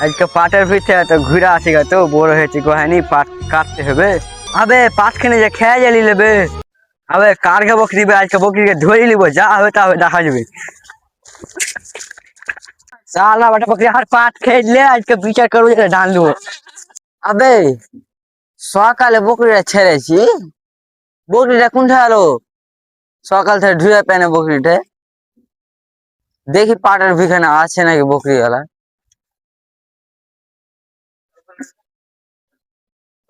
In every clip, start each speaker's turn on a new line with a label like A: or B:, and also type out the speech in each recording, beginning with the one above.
A: আজকে পাটের পিঠে তো ঘুরে আসি গা, তো বড় হয়েছে গোহানি পাট কাটতে হবে। আবে পাট খেনে যে খেয়ে জালি নেবে। আবে কারকে বকরি দিবে, আজকে বকরিকে ধরে নিব, যা হবে তা হবে দেখা যাবে। সালা বাটা বকরি আর পাট খেলে আজকে বিচার করবো, যেটা ধান দেবো। আবে সকালে বকরিটা ছেড়েছি, বকরিটা কোনটা আলো সকাল থেকে ধুয়ে পেনে বকরিটা দেখি পাটের ভিখানে আছে নাকি বকরিওয়ালা।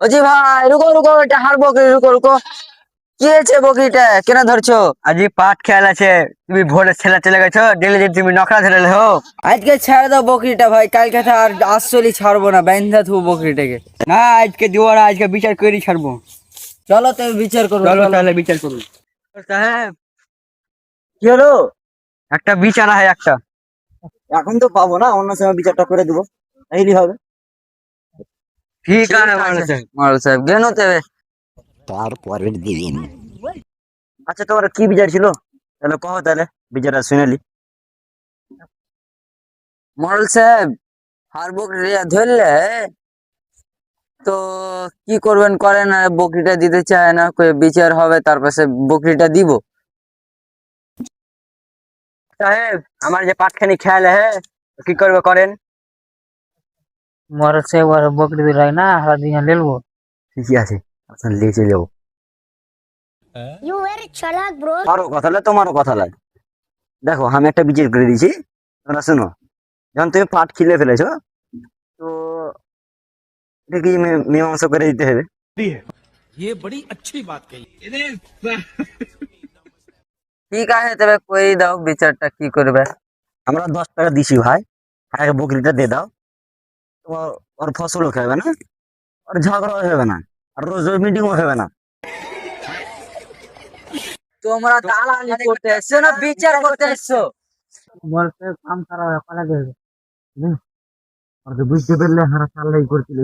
A: বলছি ভাই রুকো রুকো, এটা হার বকরি, রুকো রুকো। কি হয়েছে বকরিটা কেন ধরছো? আজ পাট খেয়াল আছে, তুমি ভোরে ছেলে চলে গেছো, ডেলি যদি তুমি নকরা ধরে হো। আজকে ছেড়ে দাও বকরিটা ভাই, কালকে তো আর আসলে ছাড়বো না, বাইন্ধা থু বকরিটাকে। না আজকে দিবো না, আজকে বিচার করে ছাড়বো। চলো তুমি বিচার করো, চলো তাহলে বিচার করুন। সাহেব কি হলো? একটা বিচার হয় একটা।
B: এখন তো পাবো না, অন্য সময় বিচারটা করে দেবো, তাইলে হবে।
A: ঠিক আছে মোড়ল সাহেব জ্ঞান হতে হবে।
C: তারপরের দিন
B: আচ্ছা তোমার কি বিচার ছিল, তাহলে কहो, তাহলে বিচারটা শুনেলি।
A: মোড়ল সাহেব হার বকরি ধরলে তো কি করবেন করেন, আর বকরিটা দিতে চায় না, বিচার হবে তারপর সে বকরিটা দিব। সাহেব আমার যে পাটখানি খেয়াল হ্যাঁ, কি করবে করেন।
D: मोर से वो बकरी दिला ना हरा दिया ले लो।
B: ঠিকই আছে, আচ্ছা নিয়ে চলে যাবো।
E: You very chalak, bro.
B: আমারও কথা লাগে, তোমারও কথা লাগে। দেখো আমি একটা বিচার করে দিয়েছি, তোমরা শোনো। যখন তুমি পাট খিলে ফেলেছো, তো এটা কি মীমাংসা করে দিতে হবে।
C: ये बड़ी अच्छी बात कही।
A: ঠিক আছে তবে কই দাও বিচারটা কি করবে।
B: আমরা 10 টাকা দিছি ভাই, আগে বকরিটা দিয়ে দাও। তোমার ওর ফসলও খাবে না, ওর ঝগড়াও হবে না, আর রোজ রোজ মিটিংও হবে না।
A: তোমরা দালালি করতে এসছো না বিচার করতে এসছো?
D: मोर से काम करा है पला दे। और जो बुझते पड़ले हरा साल नहीं करती ले।